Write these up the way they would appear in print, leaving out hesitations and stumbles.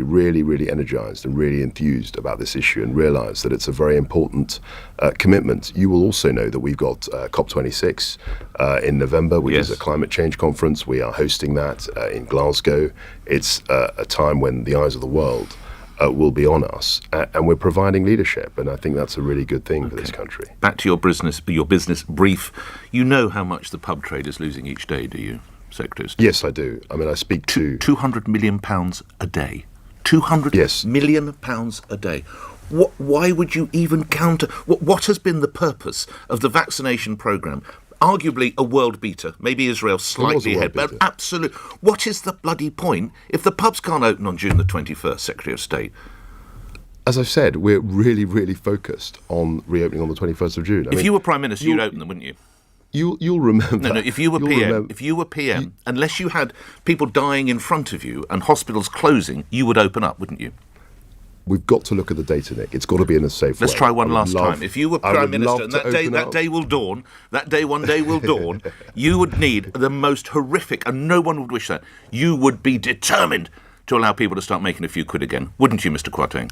really, really energised and really enthused about this issue and realise that it's a very important commitment. You will also know that we've got COP26 in November, which is a climate change conference. We are hosting that in Glasgow. It's a time when the eyes of the world will be on us, and we're providing leadership, and I think that's a really good thing for this country. Back to your business brief. You know how much the pub trade is losing each day, do you, Secretary of State? Yes, I do. I mean, I speak to... £200 million a day. £200 million a day. Why would you even counter... What has been the purpose of the vaccination programme? Arguably a world beater, maybe Israel slightly ahead, but absolute. What is the bloody point if the pubs can't open on June the 21st, Secretary of State? As I've said, we're really, really focused on reopening on the 21st of June. If you were Prime Minister, you'd open them, wouldn't you? You'll remember. No, if you were PM, unless you had people dying in front of you and hospitals closing, you would open up, wouldn't you? We've got to look at the data, Nick. It's got to be in a safe way. Let's try one last time. If you were Prime Minister, and that day will dawn, one day will dawn, you would need the most horrific, and no one would wish that, you would be determined to allow people to start making a few quid again. Wouldn't you, Mr. Kwarteng?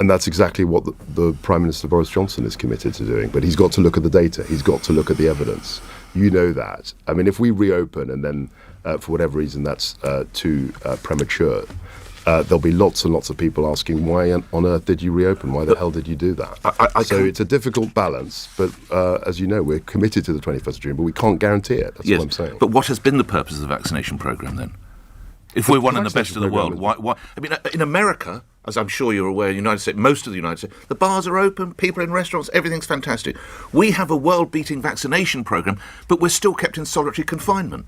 And that's exactly what the Prime Minister Boris Johnson is committed to doing. But he's got to look at the data. He's got to look at the evidence. You know that. I mean, if we reopen and then, for whatever reason, that's too premature, there'll be lots and lots of people asking, why on earth did you reopen? Why the hell did you do that? So it's a difficult balance, but as you know, we're committed to the 21st of June, but we can't guarantee it. That's what I'm saying. But what has been the purpose of the vaccination programme then? If we're one of the best in the world, why? I mean, in America, as I'm sure you're aware, most of the United States, the bars are open, people in restaurants, everything's fantastic. We have a world-beating vaccination programme, but we're still kept in solitary confinement.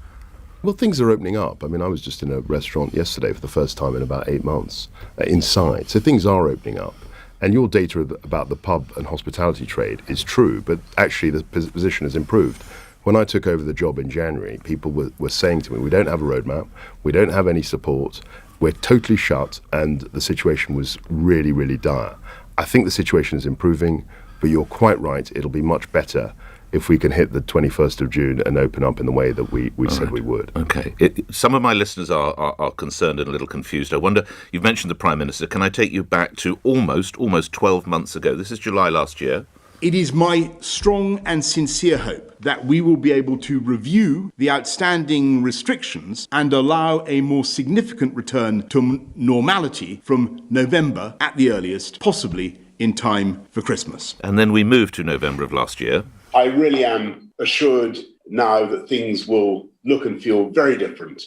Well, things are opening up. I mean, I was just in a restaurant yesterday for the first time in about 8 months inside. So things are opening up. And your data about the pub and hospitality trade is true, but actually the position has improved. When I took over the job in January, people were saying to me, we don't have a roadmap, we don't have any support, we're totally shut, and the situation was really, really dire. I think the situation is improving, but you're quite right, it'll be much better if we can hit the 21st of June and open up in the way that we said we would. OK. Some of my listeners are concerned and a little confused. I wonder, you've mentioned the Prime Minister. Can I take you back to almost 12 months ago? This is July last year. It is my strong and sincere hope that we will be able to review the outstanding restrictions and allow a more significant return to normality from November at the earliest, possibly in time for Christmas. And then we moved to November of last year. I really am assured now that things will look and feel very different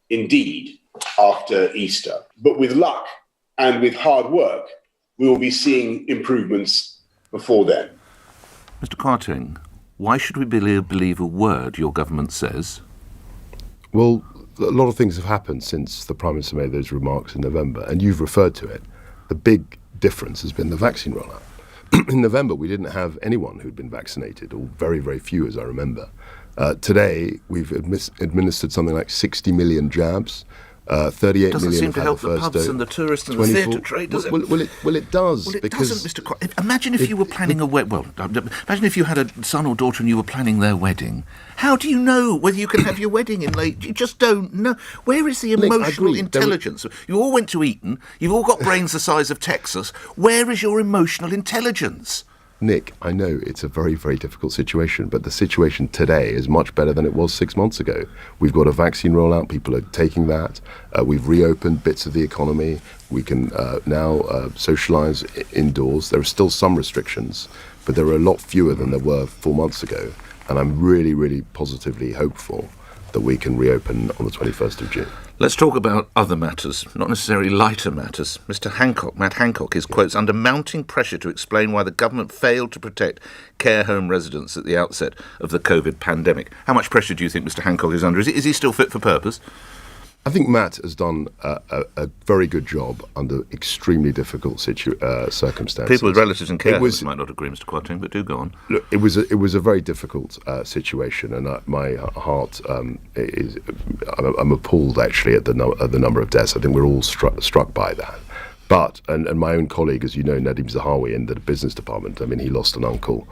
indeed after Easter. But with luck and with hard work, we will be seeing improvements before then. Mr. Kwarteng, why should we believe a word your government says? Well, a lot of things have happened since the Prime Minister made those remarks in November, and you've referred to it. The big difference has been the vaccine rollout. In November, we didn't have anyone who'd been vaccinated, or very, very few, as I remember. Today, we've administered something like 60 million jabs. 38 doesn't million seem to help the pubs and the tourists and the theatre trade, does it? Well, it does. Well, it doesn't, Mr. Kwarteng. Imagine if you were planning a wedding. Well, imagine if you had a son or daughter and you were planning their wedding. How do you know whether you can have your wedding in late? You just don't know. Where is the emotional intelligence? You all went to Eton. You've all got brains the size of Texas. Where is your emotional intelligence? Nick, I know it's a very, very difficult situation, but the situation today is much better than it was 6 months ago. We've got a vaccine rollout. People are taking that. We've reopened bits of the economy. We can now socialise indoors. There are still some restrictions, but there are a lot fewer than there were 4 months ago. And I'm really, really positively hopeful that we can reopen on the 21st of June. Let's talk about other matters, not necessarily lighter matters. Matt Hancock is, quotes, under mounting pressure to explain why the government failed to protect care home residents at the outset of the COVID pandemic. How much pressure do you think Mr. Hancock is under? Is he still fit for purpose? I think Matt has done a very good job under extremely difficult circumstances. People with relatives and care homes might not agree, Mr. Kwarteng, but do go on. Look, it was a very difficult situation, and my heart is. I'm appalled actually at the number of deaths. I think we're all struck by that. But, and my own colleague, as you know, Nadim Zahawi in the business department, I mean, he lost an uncle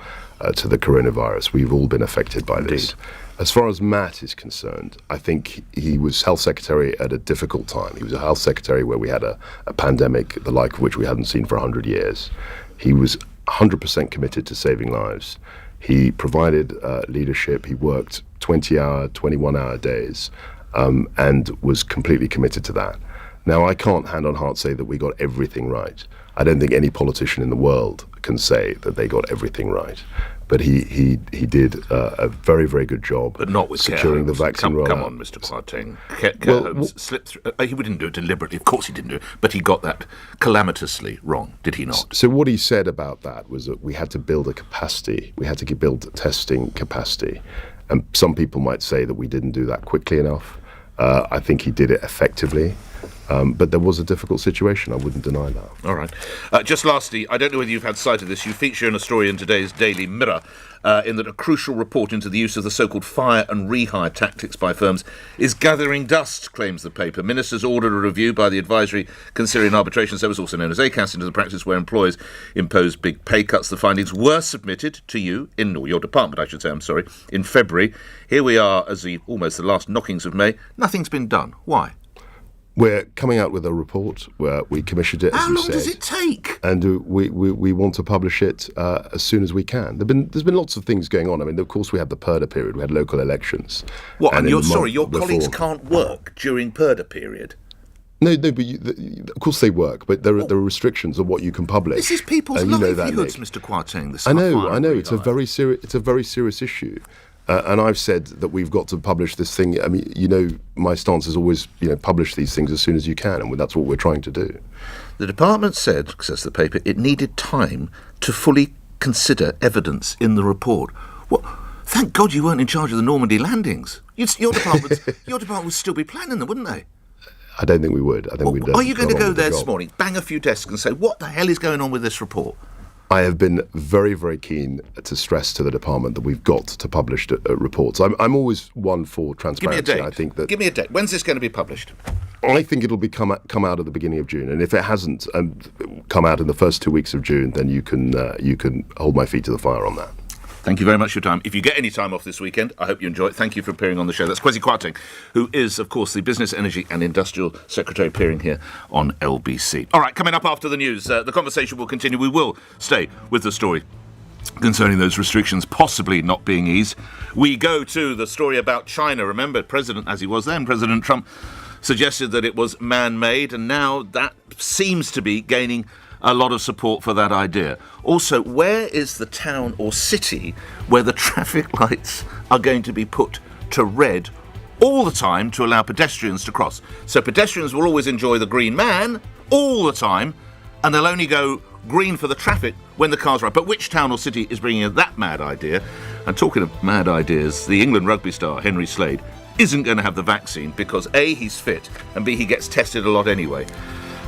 to the coronavirus. We've all been affected by this. Indeed. As far as Matt is concerned, I think he was health secretary at a difficult time. He was a health secretary where we had a pandemic, the like of which we hadn't seen for 100 years. He was 100% committed to saving lives. He provided leadership. He worked 20-hour, 21-hour days and was completely committed to that. Now, I can't hand on heart say that we got everything right. I don't think any politician in the world can say that they got everything right. But he did a very, very good job, but not with securing the vaccine rollout. Come on, Mr. Kwarteng. Care Holmes slipped through. He didn't do it deliberately. Of course he didn't do it. But he got that calamitously wrong, did he not? So what he said about that was that we had to build a capacity. We had to build testing capacity. And some people might say that we didn't do that quickly enough. I think he did it effectively. But there was a difficult situation. I wouldn't deny that. All right. Just lastly, I don't know whether you've had sight of this. You feature in a story in today's Daily Mirror in that a crucial report into the use of the so-called fire and rehire tactics by firms is gathering dust, claims the paper. Ministers ordered a review by the Advisory Considering Arbitration Service, also known as ACAS, into the practice where employers impose big pay cuts. The findings were submitted to you, or your department, I should say, in February. Here we are as almost the last knockings of May. Nothing's been done. Why? We're coming out with a report where we commissioned it, as How you long said. does it take? And we want to publish it as soon as we can. There's been lots of things going on. I mean, of course, we had the PERDA period. We had local elections. What? And your before, colleagues can't work during PERDA period? No, but of course they work, but there are restrictions on what you can publish. This is people's livelihoods, Mr. Kwarteng. I know. It's a very serious issue. And I've said that we've got to publish this thing. I mean, my stance is always, publish these things as soon as you can, and that's what we're trying to do. The department said, says the paper, it needed time to fully consider evidence in the report. Well, thank God you weren't in charge of the Normandy landings. Your department would still be planning them, wouldn't they? I don't think we would. I think we'd. Are you going to go there this morning, bang a few desks, and say, what the hell is going on with this report? I have been very, very keen to stress to the department that we've got to publish reports. I'm always one for transparency. Give me a date. I think that. Give me a date. When's this going to be published? I think it'll come out at the beginning of June, and if it hasn't come out in the first 2 weeks of June, then you can hold my feet to the fire on that. Thank you very much for your time. If you get any time off this weekend, I hope you enjoy it. Thank you for appearing on the show. That's Kwasi Kwarteng, who is, of course, the Business, Energy and Industrial Secretary, appearing here on LBC. All right, coming up after the news, the conversation will continue. We will stay with the story concerning those restrictions possibly not being eased. We go to the story about China. Remember, as he was then, President Trump suggested that it was man-made, and now that seems to be gaining a lot of support for that idea. Also, where is the town or city where the traffic lights are going to be put to red all the time to allow pedestrians to cross? So pedestrians will always enjoy the green man all the time, and they'll only go green for the traffic when the cars arrive. But which town or city is bringing in that mad idea? And talking of mad ideas, the England rugby star Henry Slade isn't going to have the vaccine because A, he's fit, and B, he gets tested a lot anyway.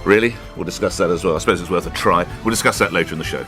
Really? We'll discuss that as well. I suppose it's worth a try. We'll discuss that later in the show.